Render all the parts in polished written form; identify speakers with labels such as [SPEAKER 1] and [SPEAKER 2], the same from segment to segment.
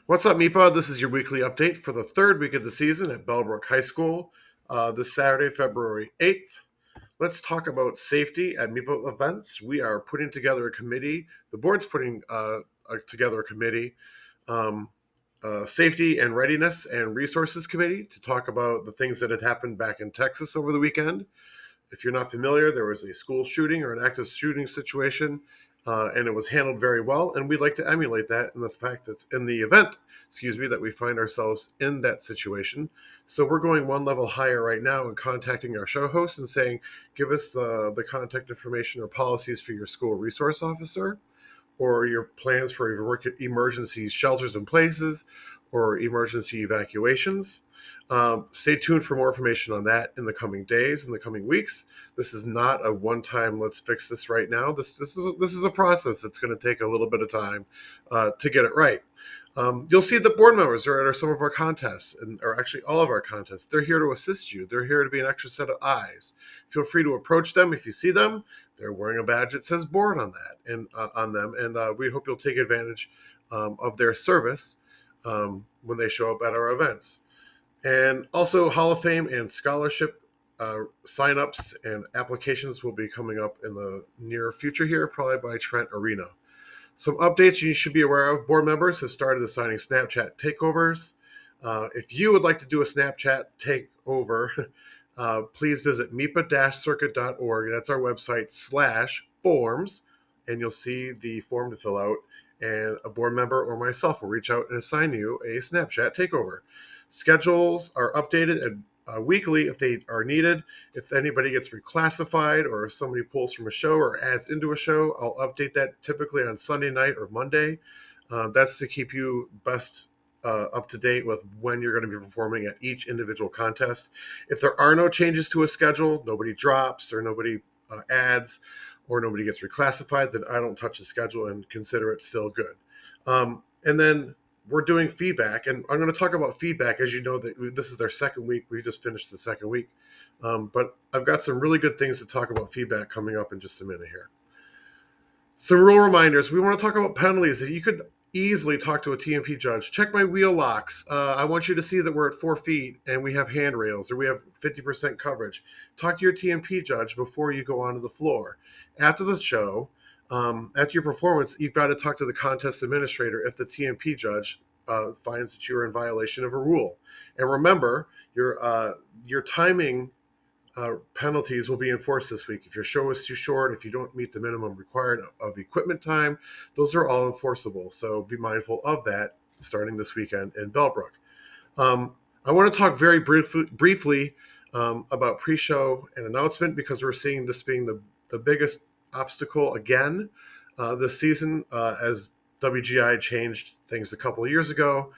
[SPEAKER 1] What's up, Meepa? This is your weekly update for the third week of the season at Bellbrook High School this Saturday, February 8th. Let's talk about safety at Meepa events. We are putting together a committee. The board's putting together a committee, um, Safety and Readiness and Resources Committee, to talk about the things that had happened back in Texas over the weekend. If you're not familiar, there was a school shooting or an active shooting situation, and it was handled very well. And we'd like to emulate that in the fact that in the event, that we find ourselves in that situation. So we're going one level higher right now and contacting our show host and saying, give us the contact information or policies for your school resource officer, or your plans for emergency shelters in places or emergency evacuations. Stay tuned for more information on that in the coming days, in the coming weeks. This is not a one-time "let's fix this right now." This is a process that's going to take a little bit of time to get it right. You'll see the board members are at some of our contests, or actually all of our contests. They're here to assist you. They're here to be an extra set of eyes. Feel free to approach them if you see them. They're wearing a badge that says board on that and on them, and we hope you'll take advantage of their service when they show up at our events. And also, Hall of Fame and scholarship sign-ups and applications will be coming up in the near future here, probably by Trent Arena. Some updates you should be aware of. Board members have started assigning Snapchat takeovers. If you would like to do a Snapchat takeover, please visit mepa-circuit.org. That's our website /forms, and you'll see the form to fill out. And a board member or myself will reach out and assign you a Snapchat takeover. Schedules are updated weekly if they are needed. If anybody gets reclassified or if somebody pulls from a show or adds into a show, I'll update that typically on Sunday night or Monday. That's to keep you best up to date with when you're going to be performing at each individual contest. If there are no changes to a schedule, nobody drops or nobody adds or nobody gets reclassified, then I don't touch the schedule and consider it still good. And then we're doing feedback, and I'm going to talk about feedback. As you know, that this is their second week. We just finished the second week. But I've got some really good things to talk about feedback coming up in just a minute here. Some rule reminders. We want to talk about penalties. If you could easily talk to a TMP judge, check my wheel locks. I want you to see that we're at 4 feet and we have handrails or we have 50% coverage. Talk to your TMP judge before you go onto the floor. After the show, after your performance, you've got to talk to the contest administrator if the TMP judge finds that you're in violation of a rule. And remember, your timing penalties will be enforced this week. If your show is too short, if you don't meet the minimum required of equipment time, those are all enforceable. So be mindful of that starting this weekend in Bellbrook. I want to talk very briefly about pre-show and announcement, because we're seeing this being the biggest obstacle again this season as WGI changed things a couple of years ago.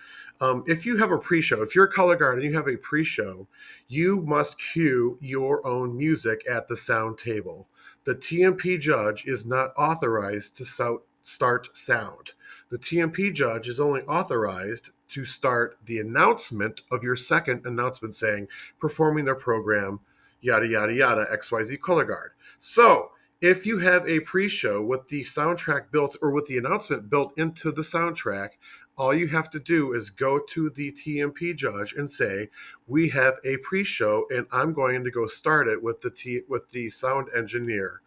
[SPEAKER 1] If you have a pre-show, if you're a color guard and you have a pre-show, you must cue your own music at the sound table. The TMP judge is not authorized to start sound. The TMP judge is only authorized to start the announcement of your second announcement saying, performing their program, yada, yada, yada, XYZ color guard. So if you have a pre-show with the soundtrack built or with the announcement built into the soundtrack, all you have to do is go to the TMP judge and say, we have a pre-show and I'm going to go start it with the sound engineer.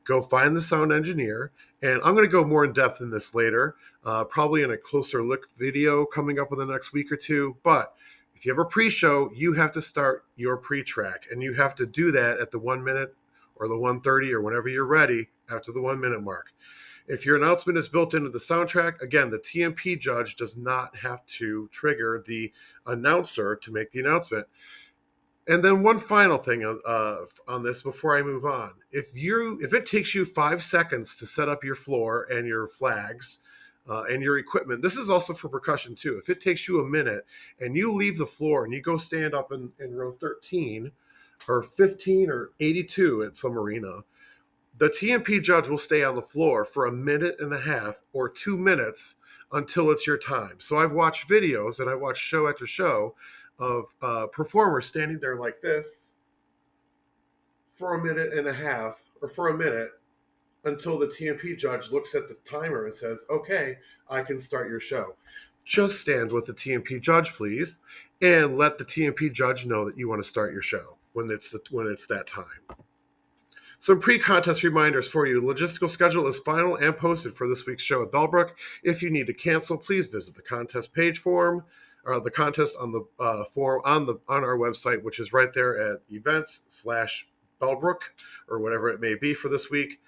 [SPEAKER 1] Go find the sound engineer, and I'm going to go more in depth in this later, probably in a closer look video coming up in the next week or two. But if you have a pre-show, you have to start your pre-track, and you have to do that at the 1 minute or the 1:30 or whenever you're ready after the 1 minute mark. If your announcement is built into the soundtrack, again, the TMP judge does not have to trigger the announcer to make the announcement. And then one final thing on this before I move on. If it takes you 5 seconds to set up your floor and your flags and your equipment, this is also for percussion too. If it takes you a minute and you leave the floor and you go stand up in row 13 or 15 or 82 at some arena, the TMP judge will stay on the floor for a minute and a half or 2 minutes until it's your time. So I've watched videos and I watched show after show of performers standing there like this for a minute and a half or for a minute until the TMP judge looks at the timer and says, okay, I can start your show. just stand with the TMP judge, please, and let the TMP judge know that you want to start your show when it's that time. Some pre-contest reminders for you. Logistical schedule is final and posted for this week's show at Bellbrook. If you need to cancel, please visit the contest page form, or the contest on the form on our website, which is right there at events/Bellbrook or whatever it may be for this week.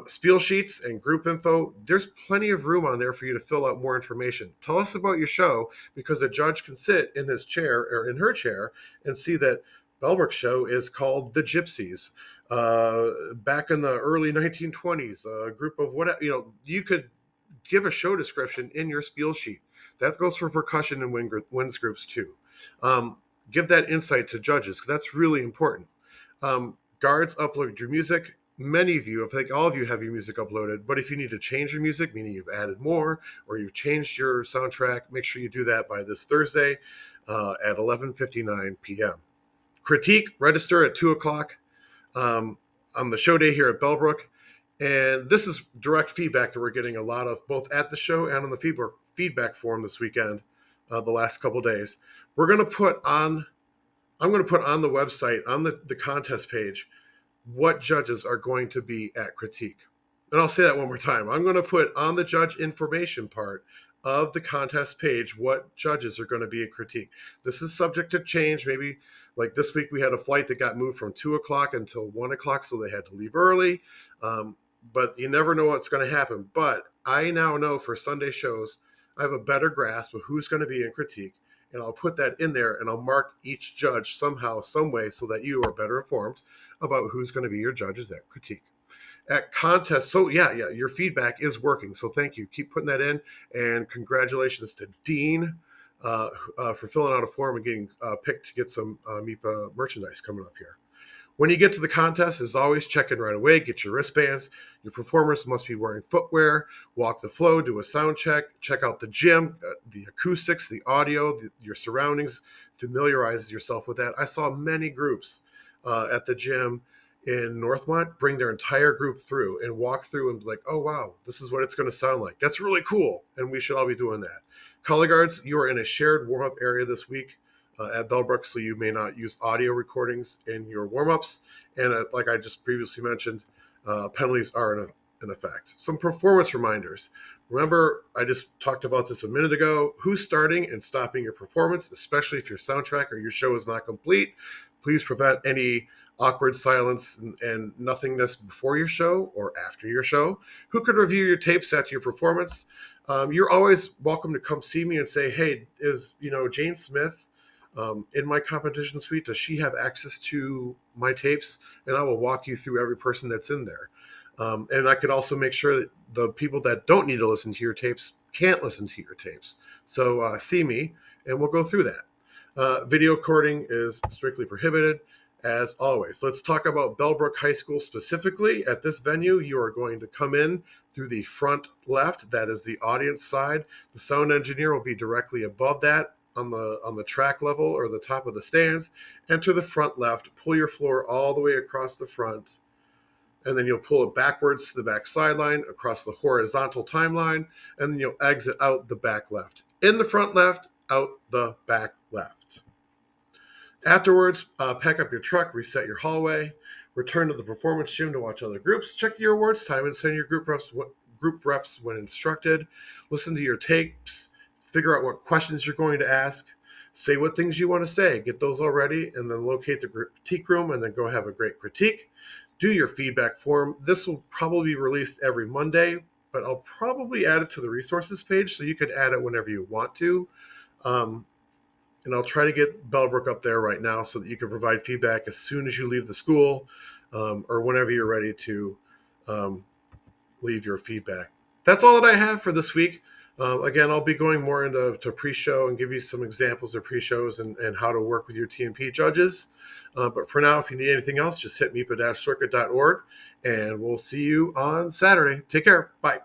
[SPEAKER 1] Spiel sheets and group info. There's plenty of room on there for you to fill out more information. Tell us about your show, because a judge can sit in his chair or in her chair and see that Bellbrook's show is called The Gypsies. Back in the early 1920s, a group of whatever, you could give a show description in your spiel sheet. That goes for percussion and winds groups too. Give that insight to judges, because that's really important. Guards, upload your music. Many of you, I think all of you have your music uploaded, but if you need to change your music, meaning you've added more or you've changed your soundtrack, make sure you do that by this Thursday at 11:59 p.m. Critique, register at 2 o'clock on the show day here at Bellbrook. And this is direct feedback that we're getting a lot of, both at the show and on the feedback forum this weekend, the last couple days. I'm going to put on the website, on the contest page, what judges are going to be at critique. And I'll say that one more time. I'm going to put on the judge information part of the contest page what judges are going to be at critique. This is subject to change. Maybe like this week we had a flight that got moved from 2 o'clock until 1 o'clock, so they had to leave early. But you never know what's going to happen. But I now know for Sunday shows, I have a better grasp of who's going to be in critique. And I'll put that in there, and I'll mark each judge somehow, some way, so that you are better informed about who's going to be your judges at critique. At contest, so yeah, your feedback is working. So thank you. Keep putting that in, and congratulations to Dean for filling out a form and getting picked to get some MIPA merchandise coming up here. When you get to the contest, as always, check in right away, get your wristbands. Your performers must be wearing footwear, walk the flow, do a sound check out the gym, the acoustics, the audio, your surroundings, familiarize yourself with that. I saw many groups at the gym in Northmont bring their entire group through and walk through and be like, oh, wow, this is what it's going to sound like. That's really cool, and we should all be doing that. Color guards, you are in a shared warm-up area this week at Bellbrook, so you may not use audio recordings in your warm-ups. And like I just previously mentioned, penalties are in effect. Some performance reminders. Remember, I just talked about this a minute ago. Who's starting and stopping your performance, especially if your soundtrack or your show is not complete. Please prevent any awkward silence and nothingness before your show or after your show. Who could review your tapes after your performance? You're always welcome to come see me and say, hey, is Jane Smith in my competition suite, does she have access to my tapes? And I will walk you through every person that's in there. And I could also make sure that the people that don't need to listen to your tapes can't listen to your tapes. So see me, and we'll go through that. Video recording is strictly prohibited, as always. Let's talk about Bellbrook High School specifically. At this venue, you are going to come in through the front left. That is the audience side. The sound engineer will be directly above that, on the track level or the top of the stands. Enter the front left, pull your floor all the way across the front, and then you'll pull it backwards to the back sideline, across the horizontal timeline, and then you'll exit out the back left. In the front left, out the back left. Afterwards, pack up your truck, reset your hallway, return to the performance gym to watch other groups, check your awards time, and send your group reps when instructed. Listen to your tapes, figure out what questions you're going to ask, say what things you want to say, get those all ready, and then locate the critique room and then go have a great critique. Do your feedback form. This will probably be released every Monday, but I'll probably add it to the resources page so you can add it whenever you want to. And I'll try to get Bellbrook up there right now so that you can provide feedback as soon as you leave the school or whenever you're ready to leave your feedback. That's all that I have for this week. Again, I'll be going more into pre-show and give you some examples of pre-shows and how to work with your TMP judges. But for now, if you need anything else, just hit mipa-circuit.org, and we'll see you on Saturday. Take care. Bye.